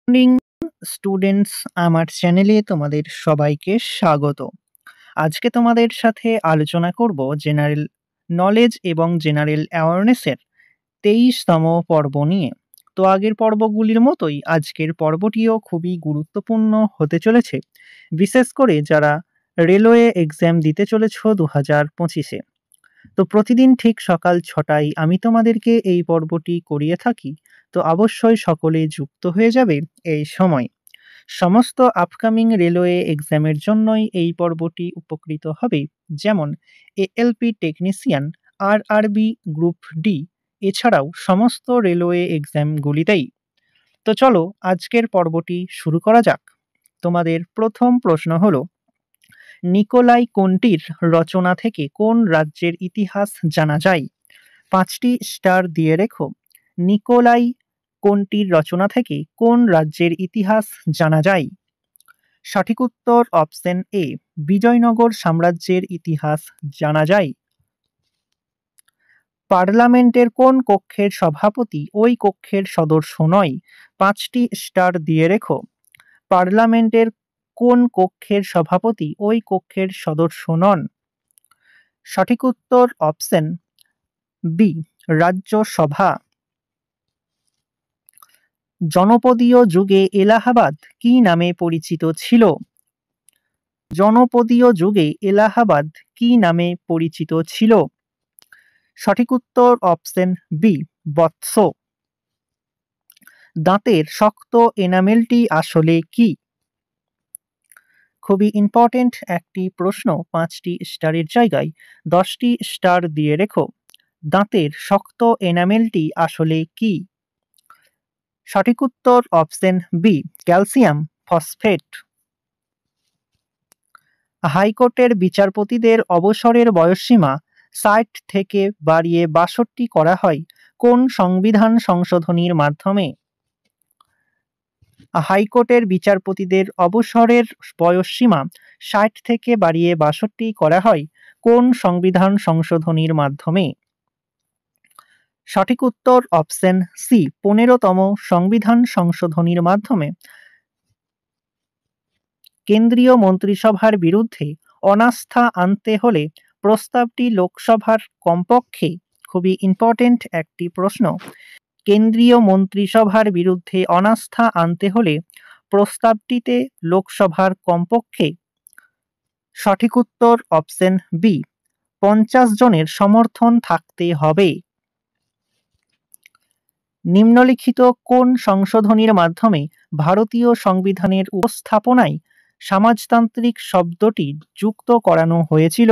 Morning students, আমার চ্যানেলে তোমাদের সবাইকে স্বাগত। আজকে তোমাদের সাথে আলোচনা করব জেনারেল নলেজ এবং জেনারেল অ্যাওয়ারনেসের 23তম পর্ব নিয়ে। তো আগের পর্বগুলির মতোই আজকের পর্বটিও খুবই গুরুত্বপূর্ণ হতে চলেছে, বিশেষ করে যারা রেলওয়ে এক্সাম দিতে চলেছ 2025-এ। তো প্রতিদিন ঠিক সকাল 6টায় আমি তোমাদেরকে এই পর্বটি করিয়ে থাকি। তো অবশ্যই সকলে যুক্ত হয়ে যাবে এই সময়। সমস্ত আপকামিং রেলওয়ে এক্সামের জন্যই এই পর্বটি উপকৃত হবে, যেমন ALP technician, RRB group D, এছাড়াও সমস্ত রেলওয়ে এক্সামগুলিতেই। তো চলো আজকের পর্বটি শুরু করা যাক। তোমাদের প্রথম প্রশ্ন হলো, নিকোলাই কোন্টির রচনা থেকে কোন রাজ্যের ইতিহাস জানা যায়? 5টি স্টার দিয়ে রেখো। নিকোলাই কোন্টির রচনা থেকে কোন রাজ্যের ইতিহাস জানা যায়? সঠিক উত্তর অপশন এ, বিজয়নগর সাম্রাজ্যের ইতিহাস জানা যায়। পার্লামেন্টের কোন কক্ষের সভাপতি ওই কক্ষের সদস্য নয়? 5টি স্টার দিয়ে রেখো। পার্লামেন্টের কোন কক্ষের সভাপতি ওই কক্ষের সদস্য নন? সঠিক উত্তর অপশন বি, রাজ্যসভা। জনপদীয় যুগে এলাহাবাদ কী নামে পরিচিত ছিল? জনপদীয় যুগে এলাহাবাদ কী নামে পরিচিত ছিল? সঠিক উত্তর অপশন বি, বৎস। দাঁতের শক্ত এনামেলটি আসলে কি? খুবই ইম্পর্টেন্ট একটি প্রশ্ন, 5টি স্টারের জায়গায় 10টি স্টার দিয়ে রেখো। দাঁতের শক্ত এনামেলটি আসলে কি? সঠিক উত্তর অপশন বি, ক্যালসিয়াম ফসফেট। হাইকোর্টের বিচারপতিদের অবসরের বয়সসীমা 60 থেকে বাড়িয়ে 62 করা হয় কোন সংবিধান সংশোধনীর মাধ্যমে? হাইকোর্টের বিচারপতিদের অবসরের বয়সসীমা 60 থেকে বাড়িয়ে 62 করা হয় কোন সংবিধান সংশোধনীর মাধ্যমে? সঠিক উত্তর অপশন সি, 15তম সংবিধান সংশোধনীর মাধ্যমে। কেন্দ্রীয় মন্ত্রিসভার বিরুদ্ধে অনাস্থা আনতে হলে প্রস্তাবটি লোকসভার কমপক্ষে, খুবই ইম্পর্টেন্ট একটি প্রশ্ন, কেন্দ্রীয় মন্ত্রিসভার বিরুদ্ধে অনাস্থা আনতে হলে প্রস্তাবটিতে লোকসভার কমপক্ষে, সঠিক উত্তর অপশন বি, 50 জনের সমর্থন থাকতে হবে। নিম্নলিখিত কোন সংশোধনীর মাধ্যমে ভারতীয় সংবিধানের উপস্থাপনায় সমাজতান্ত্রিক শব্দটি যুক্ত করানো হয়েছিল?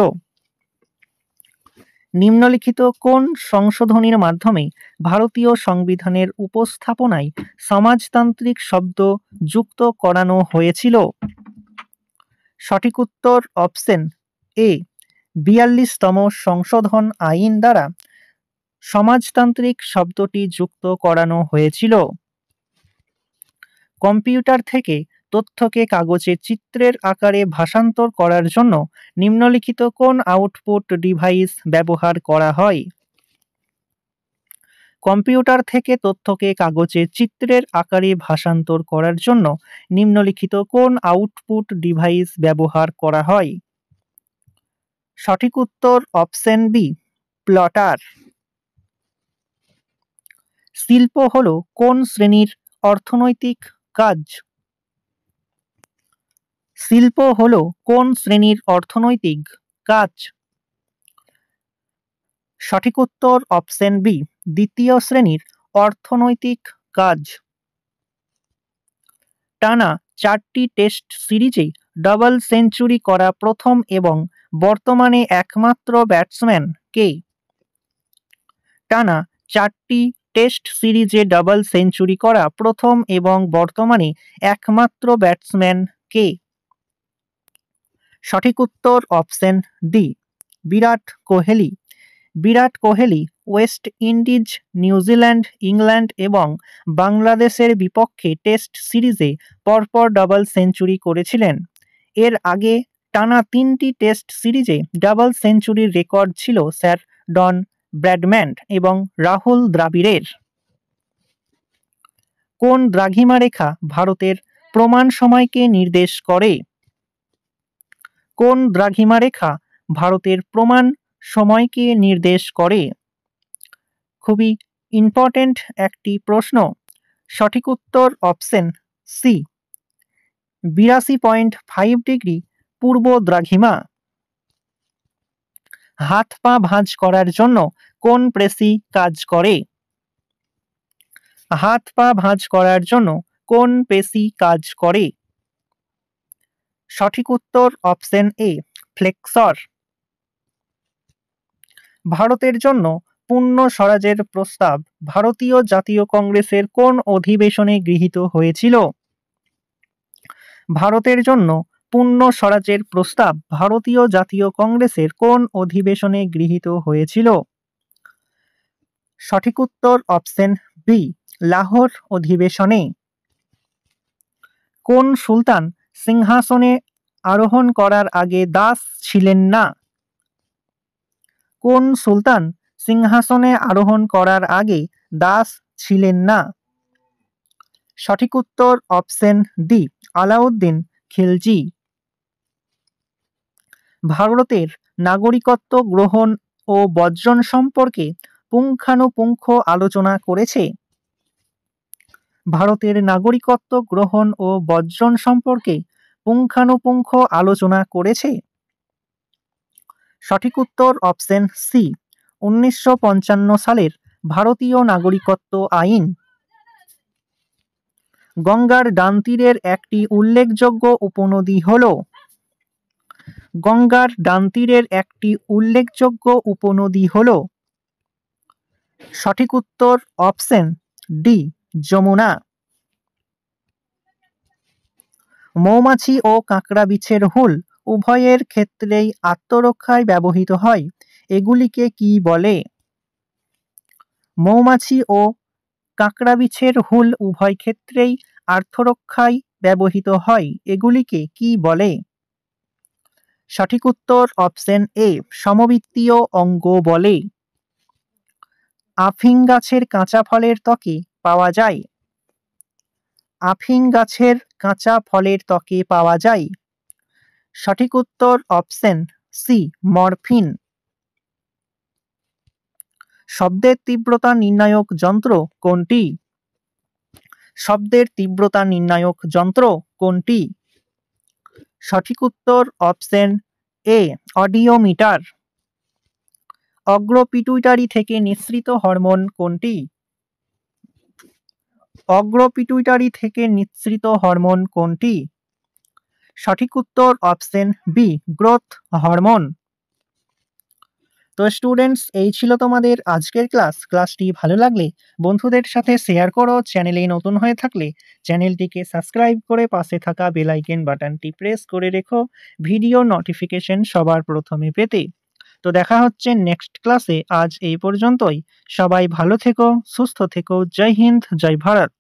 নিম্নলিখিত কোন সংশোধনীর মাধ্যমে ভারতীয় সংবিধানের উপস্থাপনায় সমাজতান্ত্রিক শব্দ যুক্ত করানো হয়েছিল? সঠিক উত্তর অপশন এ, 42তম সংশোধন আইন দ্বারা সমাজতান্ত্রিক শব্দটি যুক্ত করানো হয়েছিল। কম্পিউটার থেকে তথ্যকে কাগজে চিত্রের আকারে ভাষান্তর করার জন্য নিম্নলিখিত কোন আউটপুট ডিভাইস ব্যবহার করা হয়? কম্পিউটার থেকে তথ্যকে কাগজে চিত্রের আকারে ভাষান্তর করার জন্য নিম্নলিখিত কোন আউটপুট ডিভাইস ব্যবহার করা হয়? সঠিক উত্তর অপশন বি, প্লটার। শিল্প হলো কোন শ্রেণীর অর্থনৈতিক কাজ? শিল্প হলো কোন শ্রেণীর অর্থনৈতিক কাজ? সঠিক উত্তর অপশন বি, দ্বিতীয় শ্রেণীর অর্থনৈতিক কাজ। টানা 4টি টেস্ট সিরিজে ডাবল সেঞ্চুরি করা প্রথম এবং বর্তমানে একমাত্র ব্যাটসম্যান কে? টানা 4টি টেস্ট সিরিজে ডাবল সেঞ্চুরি করা প্রথম এবং বর্তমানে একমাত্র ব্যাটসম্যান কে? সঠিক উত্তর option D, Virat Kohli. Virat Kohli West Indies, New Zealand, England এবং বাংলাদেশের বিপক্ষে টেস্ট সিরিজে পরপর ডাবল সেঞ্চুরি করেছিলেন। এর আগে টানা 3টি টেস্ট সিরিজে ডাবল সেঞ্চুরির রেকর্ড ছিল স্যার ডন ব্র্যাডম্যান এবং রাহুল দ্রাবিড়ের। কোন দ্রাঘিমা রেখা ভারতের প্রমাণ সময়কে নির্দেশ করে? কোন দ্রাঘিমা রেখা ভারতের প্রমাণ সময়কে নির্দেশ করে? খুবই ইম্পর্টেন্ট একটি প্রশ্ন। সঠিক উত্তর অপশন সি, 82.5 ডিগ্রি পূর্ব দ্রাঘিমা। হাত পা ভাঁজ করার জন্য কোন পেশি কাজ করে? হাত পা ভাঁজ করার জন্য কোন পেশি কাজ করে? সঠিক উত্তর অপশন এ, ফ্লেক্সর। ভারতের জন্য পূর্ণ স্বরাজের প্রস্তাব ভারতীয় জাতীয় কংগ্রেসের কোন অধিবেশনে গৃহীত হয়েছিল? ভারতের জন্য পূর্ণ স্বরাজের প্রস্তাব ভারতীয় জাতীয় কংগ্রেসের কোন অধিবেশনে গৃহীত হয়েছিল? সঠিক উত্তর অপশন বি, লাহোর অধিবেশনে। কোন সুলতান সিংহাসনে আরোহণ করার আগে দাস ছিলেন না? কোন সুলতান সিংহাসনে আরোহণ করার আগে দাস ছিলেন না? সঠিক উত্তর অপশন ডি, আলাউদ্দিন খিলজি। ভারতের নাগরিকত্ব গ্রহণ ও বর্জন সম্পর্কে পুঙ্খানুপুঙ্খ আলোচনা করেছে? ভারতের নাগরিকত্ব গ্রহণ ও বর্জন সম্পর্কে পুঙ্খানুপুঙ্খ আলোচনা করেছে? সঠিক উত্তর অপশন সি, 1955 সালের ভারতীয় নাগরিকত্ব আইন। গঙ্গার ডান তীরের একটি উল্লেখযোগ্য উপনদী হল? গঙ্গার ডান তীরের একটি উল্লেখযোগ্য উপনদী হল? সঠিক উত্তর অপশন ডি, যমুনা। মৌমাছি ও কাঁকড়া বিছের হুল উভয়ের ক্ষেত্রেই আত্মরক্ষায় ব্যবহৃত হয়, এগুলিকে কি বলে? মৌমাছি ও কাঁকড়া বিছের হুল উভয় ক্ষেত্রেই আত্মরক্ষায় ব্যবহৃত হয়, এগুলিকে কি বলে? সঠিক উত্তর অপশন এ, সমবৃত্তীয় অঙ্গ বলে। আফিং গাছের কাঁচা ফলের ত্বকে পাওয়া যায়? আফিং গাছের কাঁচা ফলের ত্বকে পাওয়া যায়? সঠিক উত্তর অপশন সি, মরফিন। শব্দের তীব্রতা নির্ণায়ক যন্ত্র কোনটি? শব্দের তীব্রতা নির্ণায়ক যন্ত্র কোনটি? সঠিক উত্তর অপশন এ, অডিওমিটার। অগ্রপিটুইটারি থেকে নিঃসৃত হরমোন কোনটি? অগ্রপিটুইটারি থেকে নিঃসৃত হরমোন কোনটি? সঠিক উত্তর অপশন বি, গ্রোথ হরমোন। তো স্টুডেন্টস, এই ছিল তোমাদের আজকের ক্লাসটি ভালো লাগলে বন্ধুদের সাথে শেয়ার করো। চ্যানেলে নতুন হয়ে থাকলে চ্যানেলটিকে সাবস্ক্রাইব করে পাশে থাকা বেল আইকন বাটনটি প্রেস করে রেখো ভিডিও নোটিফিকেশন সবার প্রথমে পেতে। তো দেখা হচ্ছে নেক্সট ক্লাসে। আজ এই পর্যন্তই। সবাই ভালো থেকো, সুস্থ থেকো। জয় হিন্দ, জয় ভারত।